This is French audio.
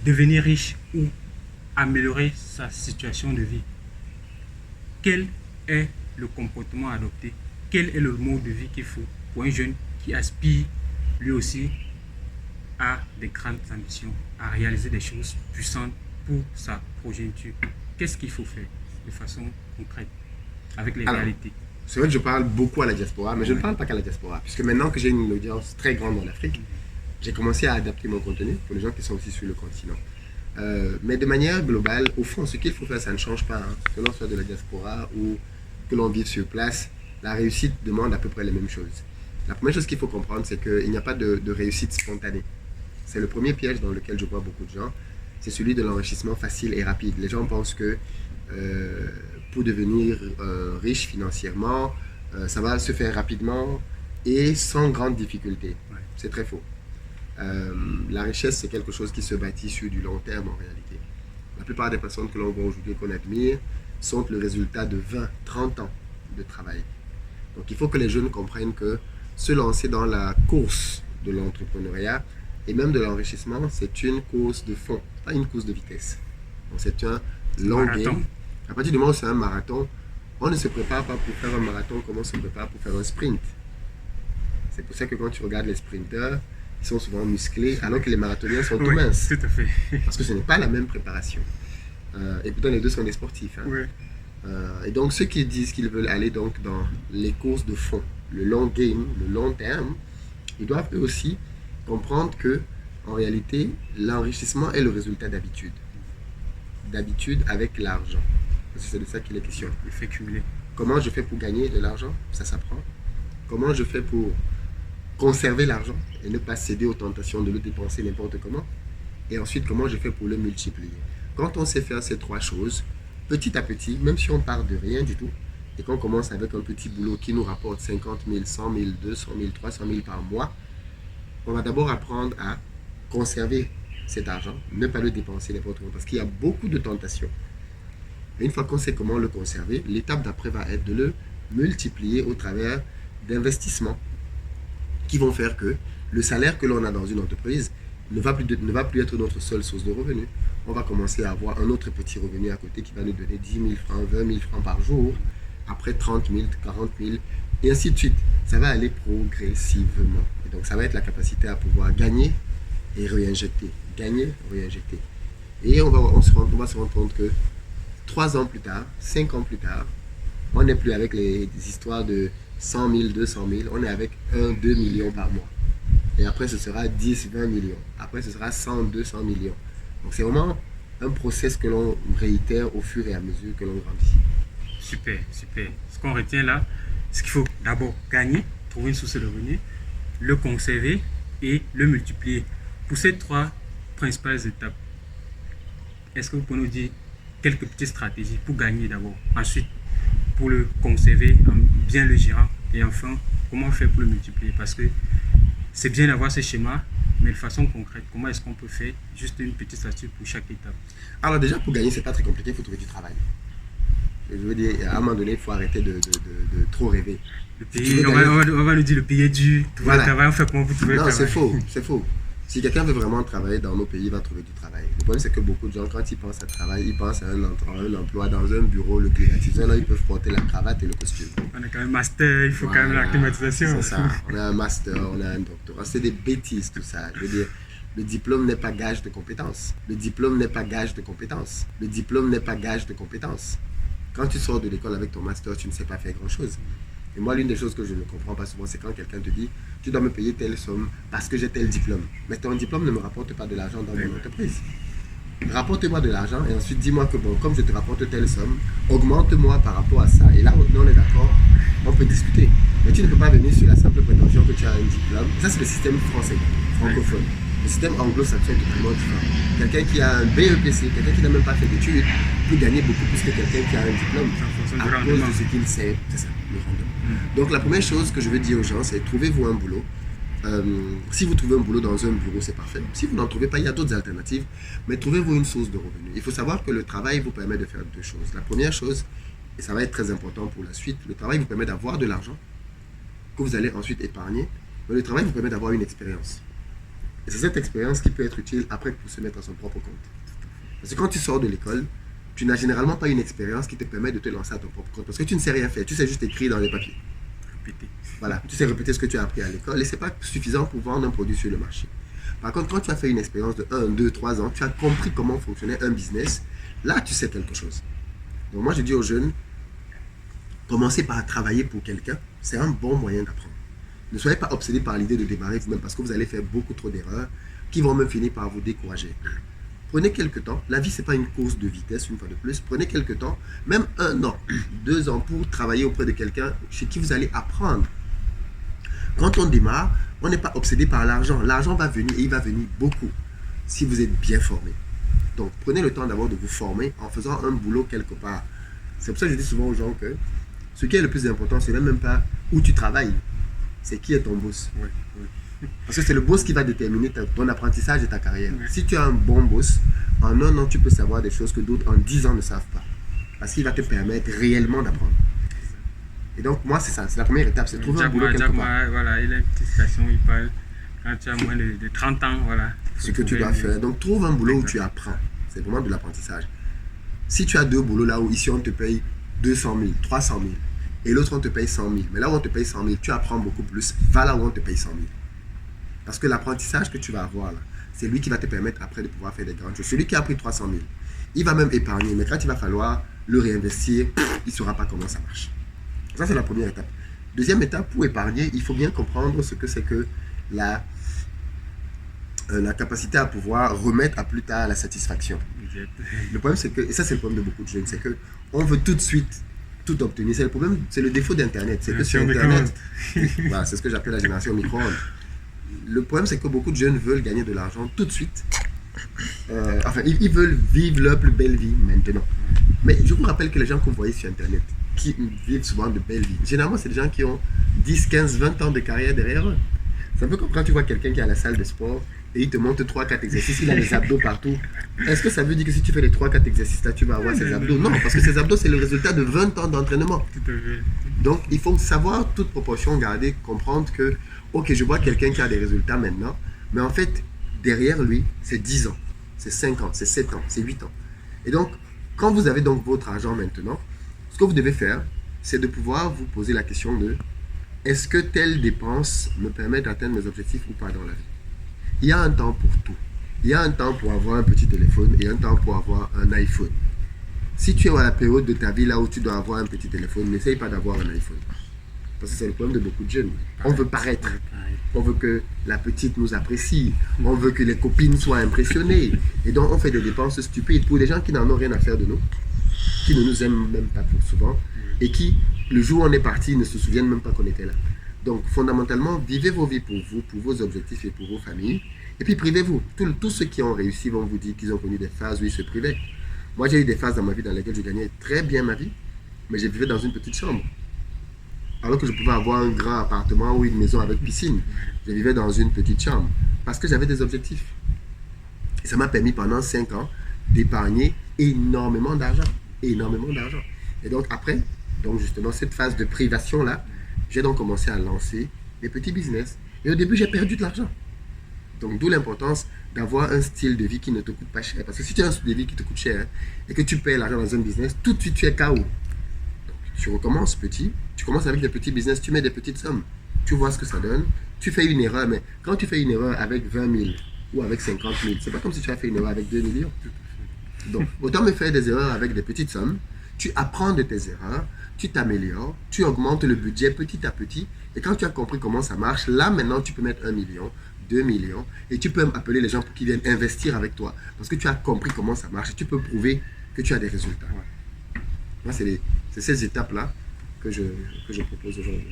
devenir riche ou améliorer sa situation de vie, quel est le comportement adopté? Quel est le mode de vie qu'il faut pour un jeune qui aspire lui aussi à des grandes ambitions, à réaliser des choses puissantes pour sa progéniture? Qu'est-ce qu'il faut faire de façon concrète avec les réalités? C'est vrai que je parle beaucoup à la diaspora, mais je ne parle pas qu'à la diaspora, puisque maintenant que j'ai une audience très grande en Afrique, j'ai commencé à adapter mon contenu pour les gens qui sont aussi sur le continent. Mais de manière globale, au fond, ce qu'il faut faire, ça ne change pas. Hein. Que l'on soit de la diaspora ou que l'on vive sur place, la réussite demande à peu près les mêmes choses. La première chose qu'il faut comprendre, c'est qu'il n'y a pas de réussite spontanée. C'est le premier piège dans lequel je vois beaucoup de gens. C'est celui de l'enrichissement facile et rapide. Les gens pensent que pour devenir riche financièrement, ça va se faire rapidement et sans grande difficulté. C'est très faux. La richesse, c'est quelque chose qui se bâtit sur du long terme en réalité. La plupart des personnes que l'on voit aujourd'hui, qu'on admire, sont le résultat de 20, 30 ans de travail. Donc il faut que les jeunes comprennent que se lancer dans la course de l'entrepreneuriat et même de l'enrichissement, c'est une course de fond, pas une course de vitesse. Donc c'est un long game. À partir du moment où c'est un marathon, on ne se prépare pas pour faire un marathon comme on se prépare pour faire un sprint. C'est pour ça que quand tu regardes les sprinteurs, ils sont souvent musclés, alors que les marathoniens sont tout minces. Tout à fait. Parce que ce n'est pas la même préparation. Et pourtant, les deux sont des sportifs. Hein. Oui. Et donc, ceux qui disent qu'ils veulent aller donc dans les courses de fond, le long game, le long terme, ils doivent eux aussi comprendre que, en réalité, l'enrichissement est le résultat d'habitude. D'habitude avec l'argent. Parce que c'est de ça qu'il est question. Il fait cumuler. Comment je fais pour gagner de l'argent? Ça s'apprend. Comment je fais pour conserver l'argent et ne pas céder aux tentations de le dépenser n'importe comment? Et ensuite, comment je fais pour le multiplier? Quand on sait faire ces trois choses, petit à petit, même si on part de rien du tout, et qu'on commence avec un petit boulot qui nous rapporte 50 000, 100 000, 200 000, 300 000 par mois, on va d'abord apprendre à conserver cet argent, ne pas le dépenser n'importe comment, parce qu'il y a beaucoup de tentations. Et une fois qu'on sait comment le conserver, l'étape d'après va être de le multiplier au travers d'investissements qui vont faire que le salaire que l'on a dans une entreprise ne va plus être notre seule source de revenus. On va commencer à avoir un autre petit revenu à côté qui va nous donner 10 000 francs, 20 000 francs par jour, après 30 000, 40 000, et ainsi de suite. Ça va aller progressivement. Et donc ça va être la capacité à pouvoir gagner et réinjecter. Gagner, réinjecter. Et on va se rendre compte que 3 ans plus tard, 5 ans plus tard, on n'est plus avec des histoires de 100 000, 200 000, on est avec 1, 2 millions par mois. Et après, ce sera 10, 20 millions. Après, ce sera 100, 200 millions. Donc, c'est vraiment un process que l'on réitère au fur et à mesure que l'on grandit. Super, super. Ce qu'on retient là, c'est qu'il faut d'abord gagner, trouver une source de revenus, le conserver et le multiplier. Pour ces 3 principales étapes, est-ce que vous pouvez nous dire quelques petites stratégies pour gagner d'abord, ensuite pour le conserver en bien le gérant et enfin comment faire pour le multiplier? Parce que c'est bien d'avoir ce schéma, mais de façon concrète, comment est-ce qu'on peut faire juste une petite stratégie pour chaque étape? Alors déjà, pour gagner, c'est pas très compliqué, il faut trouver du travail. Je veux dire, à un moment donné, il faut arrêter de trop rêver. Le pays, on va nous dire le pays est dur, trouver le travail, on fait comment pour trouver le travail? Non, c'est faux. Si quelqu'un veut vraiment travailler dans nos pays, il va trouver du travail. Le problème, c'est que beaucoup de gens, quand ils pensent à travail, ils pensent à un emploi dans un bureau, le climatiseur. Là, ils peuvent porter la cravate et le costume. On a quand même un master, il faut quand même la climatisation. C'est ça. On a un master, on a un doctorat. C'est des bêtises, tout ça. Je veux dire, le diplôme n'est pas gage de compétence. Le diplôme n'est pas gage de compétence. Le diplôme n'est pas gage de compétence. Quand tu sors de l'école avec ton master, tu ne sais pas faire grand-chose. Et moi, l'une des choses que je ne comprends pas souvent, c'est quand quelqu'un te dit « Tu dois me payer telle somme parce que j'ai tel diplôme. » Mais ton diplôme ne me rapporte pas de l'argent dans mon entreprise. Rapporte-moi de l'argent et ensuite dis-moi que bon, comme je te rapporte telle somme, augmente-moi par rapport à ça. Et là, on est d'accord, on peut discuter. Mais tu ne peux pas venir sur la simple prétention que tu as un diplôme. Ça, c'est le système français, francophone. Le système anglo-saxon est totalement différent. Quelqu'un qui a un BEPC, quelqu'un qui n'a même pas fait d'études, peut gagner beaucoup plus que quelqu'un qui a un diplôme à cause de ce qu'il sait. C'est ça, le rendement. Donc la première chose que je veux dire aux gens, c'est trouvez-vous un boulot. Si vous trouvez un boulot dans un bureau, c'est parfait. Si vous n'en trouvez pas, il y a d'autres alternatives. Mais trouvez-vous une source de revenus. Il faut savoir que le travail vous permet de faire 2 choses. La première chose, et ça va être très important pour la suite, le travail vous permet d'avoir de l'argent que vous allez ensuite épargner. Mais le travail vous permet d'avoir une expérience. Et c'est cette expérience qui peut être utile après pour se mettre à son propre compte. Parce que quand tu sors de l'école, tu n'as généralement pas une expérience qui te permet de te lancer à ton propre compte. Parce que tu ne sais rien faire, tu sais juste écrire dans les papiers. Répéter. Voilà, tu sais répéter ce que tu as appris à l'école et ce n'est pas suffisant pour vendre un produit sur le marché. Par contre, quand tu as fait une expérience de 1, 2, 3 ans, tu as compris comment fonctionnait un business, là tu sais quelque chose. Donc moi je dis aux jeunes, commencez par travailler pour quelqu'un, c'est un bon moyen d'apprendre. Ne soyez pas obsédés par l'idée de démarrer vous-même parce que vous allez faire beaucoup trop d'erreurs qui vont même finir par vous décourager. Prenez quelques temps, la vie c'est pas une course de vitesse une fois de plus, prenez quelques temps, même 1 an, 2 ans pour travailler auprès de quelqu'un chez qui vous allez apprendre. Quand on démarre, on n'est pas obsédé par l'argent. L'argent va venir et il va venir beaucoup si vous êtes bien formé. Donc prenez le temps d'abord de vous former en faisant un boulot quelque part. C'est pour ça que je dis souvent aux gens que ce qui est le plus important, c'est même pas où tu travailles, c'est qui est ton boss. Oui, oui. Parce que c'est le boss qui va déterminer ton apprentissage et ta carrière. Oui. Si tu as un bon boss, en 1 an, tu peux savoir des choses que d'autres en 10 ans ne savent pas. Parce qu'il va te permettre réellement d'apprendre. Et donc, moi, c'est ça. C'est la première étape, c'est trouver un boulot quelque part. Voilà, il a une petite citation, il parle quand tu as moins de 30 ans, voilà. Ce que tu dois faire. Donc, trouve un boulot où tu apprends. C'est vraiment de l'apprentissage. Si tu as 2 boulots là où ici on te paye 200 000, 300 000, et l'autre on te paye 100 000, mais là où on te paye 100 000, tu apprends beaucoup plus, va là où on te paye 100 000. Parce que l'apprentissage que tu vas avoir là, c'est lui qui va te permettre après de pouvoir faire des grandes choses. Celui qui a pris 300 000, il va même épargner, mais quand il va falloir le réinvestir, il ne saura pas comment ça marche. Ça, c'est la première étape. Deuxième étape, pour épargner, il faut bien comprendre ce que c'est que la capacité à pouvoir remettre à plus tard la satisfaction. Le problème, c'est que, et ça c'est le problème de beaucoup de jeunes, c'est que on veut tout de suite tout obtenir. C'est le problème, c'est le défaut d'Internet. C'est que sur Internet, voilà, c'est ce que j'appelle la génération micro-ondes. Le problème, c'est que beaucoup de jeunes veulent gagner de l'argent tout de suite. Enfin, ils veulent vivre leur plus belle vie maintenant. Mais je vous rappelle que les gens que vous voyez sur Internet, qui vivent souvent de belles vies, généralement, c'est des gens qui ont 10, 15, 20 ans de carrière derrière eux. C'est un peu comme quand tu vois quelqu'un qui est à la salle de sport et il te montre 3-4 exercices, il a les abdos partout. Est-ce que ça veut dire que si tu fais les 3-4 exercices là, tu vas avoir ces abdos? Non, parce que ces abdos, c'est le résultat de 20 ans d'entraînement. Donc, il faut savoir toute proportion garder, comprendre que, ok, je vois quelqu'un qui a des résultats maintenant, mais en fait, derrière lui, c'est 10 ans, c'est 5 ans, c'est 7 ans, c'est 8 ans. Et donc, quand vous avez donc votre argent maintenant, ce que vous devez faire, c'est de pouvoir vous poser la question de est-ce que telle dépense me permet d'atteindre mes objectifs ou pas dans la vie? Il y a un temps pour tout. Il y a un temps pour avoir un petit téléphone et un temps pour avoir un iPhone. Si tu es à la période de ta vie là où tu dois avoir un petit téléphone, n'essaye pas d'avoir un iPhone. Parce que c'est le problème de beaucoup de jeunes. On veut paraître. On veut que la petite nous apprécie. On veut que les copines soient impressionnées. Et donc on fait des dépenses stupides pour des gens qui n'en ont rien à faire de nous, qui ne nous aiment même pas pour souvent, et qui, le jour où on est parti, ne se souviennent même pas qu'on était là. Donc, fondamentalement, vivez vos vies pour vous, pour vos objectifs et pour vos familles. Et puis, privez-vous. Tous ceux qui ont réussi vont vous dire qu'ils ont connu des phases où ils se privaient. Moi, j'ai eu des phases dans ma vie dans lesquelles je gagnais très bien ma vie, mais je vivais dans une petite chambre. Alors que je pouvais avoir un grand appartement ou une maison avec piscine. Je vivais dans une petite chambre parce que j'avais des objectifs. Et ça m'a permis pendant 5 ans d'épargner énormément d'argent. Énormément d'argent. Et donc, après, donc justement, cette phase de privation-là, j'ai donc commencé à lancer des petits business. Et au début, j'ai perdu de l'argent. Donc, d'où l'importance d'avoir un style de vie qui ne te coûte pas cher. Parce que si tu as un style de vie qui te coûte cher et que tu payes l'argent dans un business, tout de suite, tu es KO. Donc, tu recommences petit. Tu commences avec des petits business, tu mets des petites sommes. Tu vois ce que ça donne. Tu fais une erreur, mais quand tu fais une erreur avec 20 000 ou avec 50 000, c'est pas comme si tu as fait une erreur avec 2 millions. Donc, autant me faire des erreurs avec des petites sommes. Tu apprends de tes erreurs, tu t'améliores, tu augmentes le budget petit à petit. Et quand tu as compris comment ça marche, là maintenant tu peux mettre 1 million, 2 millions. Et tu peux même appeler les gens pour qu'ils viennent investir avec toi. Parce que tu as compris comment ça marche et tu peux prouver que tu as des résultats. Moi, c'est ces étapes-là que je propose aujourd'hui.